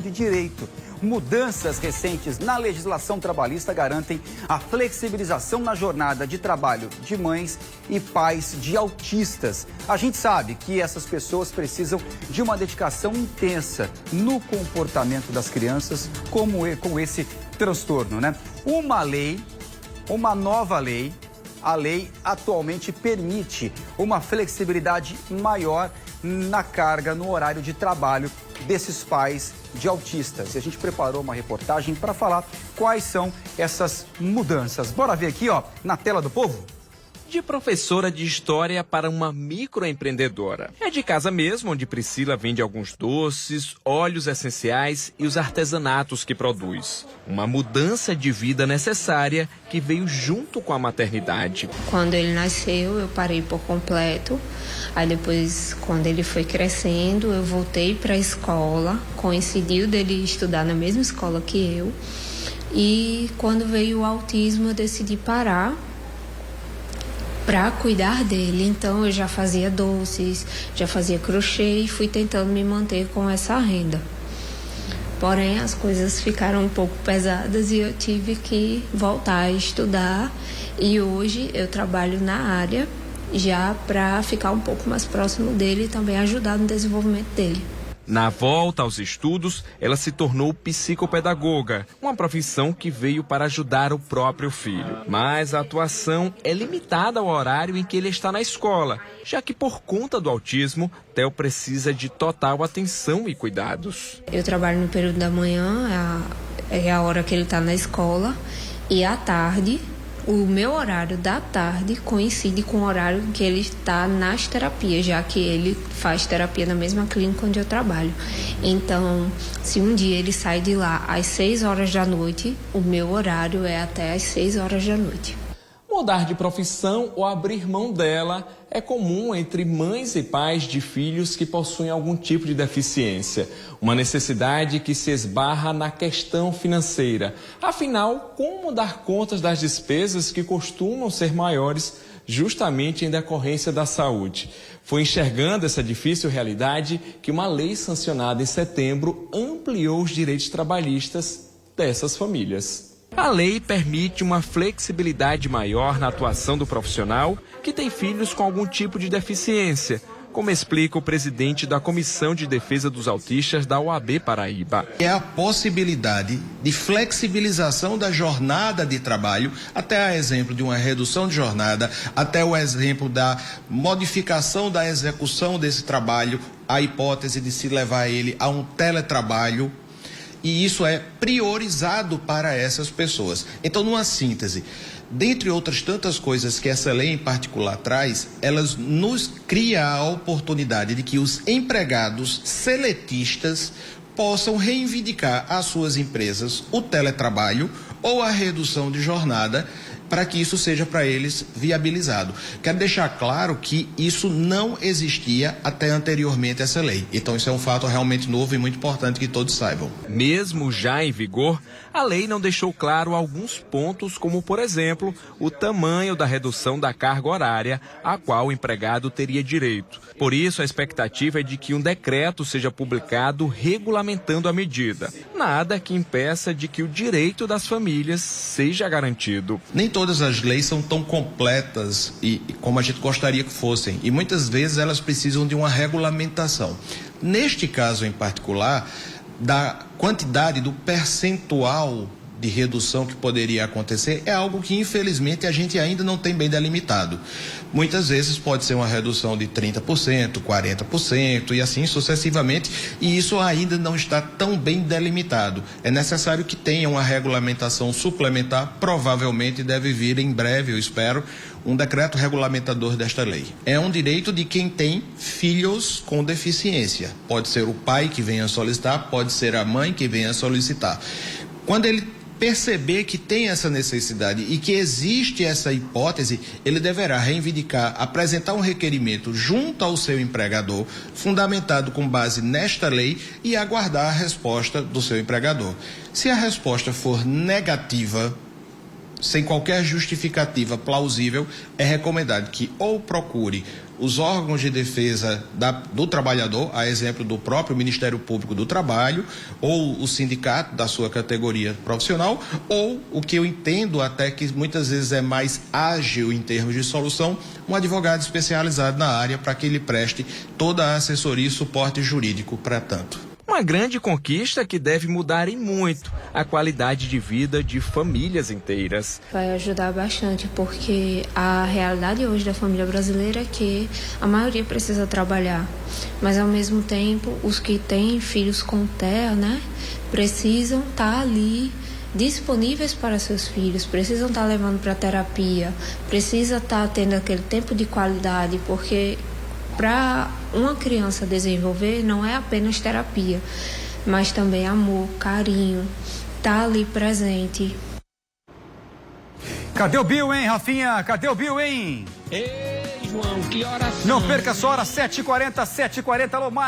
de direito. Mudanças recentes na legislação trabalhista garantem a flexibilização na jornada de trabalho de mães e pais de autistas. A gente sabe que essas pessoas precisam de uma dedicação intensa no comportamento das crianças com esse transtorno, né? Uma nova lei, a lei atualmente permite uma flexibilidade maior na carga, no horário de trabalho desses pais de autistas. E a gente preparou uma reportagem para falar quais são essas mudanças. Bora ver aqui, ó, na tela do povo? De professora de história para uma microempreendedora. É de casa mesmo, onde Priscila vende alguns doces, óleos essenciais e os artesanatos que produz. Uma mudança de vida necessária que veio junto com a maternidade. Quando ele nasceu, eu parei por completo. Aí depois, quando ele foi crescendo, eu voltei para a escola. Coincidiu dele estudar na mesma escola que eu. E quando veio o autismo, eu decidi parar para cuidar dele. Então eu já fazia doces, já fazia crochê e fui tentando me manter com essa renda. Porém, as coisas ficaram um pouco pesadas e eu tive que voltar a estudar. E hoje eu trabalho na área já para ficar um pouco mais próximo dele e também ajudar no desenvolvimento dele. Na volta aos estudos, ela se tornou psicopedagoga, uma profissão que veio para ajudar o próprio filho. Mas a atuação é limitada ao horário em que ele está na escola, já que por conta do autismo, Theo precisa de total atenção e cuidados. Eu trabalho no período da manhã, é a hora que ele está na escola, e à tarde, o meu horário da tarde coincide com o horário que ele está nas terapias, já que ele faz terapia na mesma clínica onde eu trabalho. Então, se um dia ele sai de lá às 6 horas da noite, o meu horário é até às 6 horas da noite. Mudar de profissão ou abrir mão dela é comum entre mães e pais de filhos que possuem algum tipo de deficiência. Uma necessidade que se esbarra na questão financeira. Afinal, como dar contas das despesas que costumam ser maiores justamente em decorrência da saúde? Foi enxergando essa difícil realidade que uma lei sancionada em setembro ampliou os direitos trabalhistas dessas famílias. A lei permite uma flexibilidade maior na atuação do profissional que tem filhos com algum tipo de deficiência, como explica o presidente da Comissão de Defesa dos Autistas da OAB Paraíba. É a possibilidade de flexibilização da jornada de trabalho, até a exemplo de uma redução de jornada, até o exemplo da modificação da execução desse trabalho, a hipótese de se levar ele a um teletrabalho. E isso é priorizado para essas pessoas. Então, numa síntese, dentre outras tantas coisas que essa lei em particular traz, elas nos cria a oportunidade de que os empregados seletistas possam reivindicar às suas empresas o teletrabalho ou a redução de jornada, para que isso seja para eles viabilizado. Quero deixar claro que isso não existia até anteriormente essa lei. Então isso é um fato realmente novo e muito importante que todos saibam. Mesmo já em vigor, a lei não deixou claro alguns pontos, como por exemplo, o tamanho da redução da carga horária a qual o empregado teria direito. Por isso, a expectativa é de que um decreto seja publicado regulamentando a medida. Nada que impeça de que o direito das famílias seja garantido. Nem todas as leis são tão completas e como a gente gostaria que fossem. E muitas vezes elas precisam de uma regulamentação. Neste caso em particular, da quantidade, do percentual de redução que poderia acontecer, é algo que infelizmente a gente ainda não tem bem delimitado. Muitas vezes pode ser uma redução de 30%, 40% e assim sucessivamente, e isso ainda não está tão bem delimitado. É necessário que tenha uma regulamentação suplementar, provavelmente deve vir em breve, eu espero, um decreto regulamentador desta lei. É um direito de quem tem filhos com deficiência. Pode ser o pai que venha solicitar, pode ser a mãe que venha solicitar. Quando ele perceber que tem essa necessidade e que existe essa hipótese, ele deverá reivindicar, apresentar um requerimento junto ao seu empregador, fundamentado com base nesta lei, e aguardar a resposta do seu empregador. Se a resposta for negativa, sem qualquer justificativa plausível, é recomendado que ou procure os órgãos de defesa do trabalhador, a exemplo do próprio Ministério Público do Trabalho, ou o sindicato da sua categoria profissional, ou o que eu entendo até que muitas vezes é mais ágil em termos de solução, um advogado especializado na área para que ele preste toda a assessoria e suporte jurídico para tanto. Uma grande conquista que deve mudar em muito a qualidade de vida de famílias inteiras. Vai ajudar bastante, porque a realidade hoje da família brasileira é que a maioria precisa trabalhar, mas ao mesmo tempo os que têm filhos com TEA, né, precisam estar ali disponíveis para seus filhos, precisam estar levando para terapia, precisa estar tendo aquele tempo de qualidade, porque para uma criança desenvolver não é apenas terapia, mas também amor, carinho, tá ali presente. Cadê o Bill, hein, Rafinha? Cadê o Bill, hein? Ei, João, que horas são? Não perca a sua hora, 7h40, 7h40, alô, Marcos.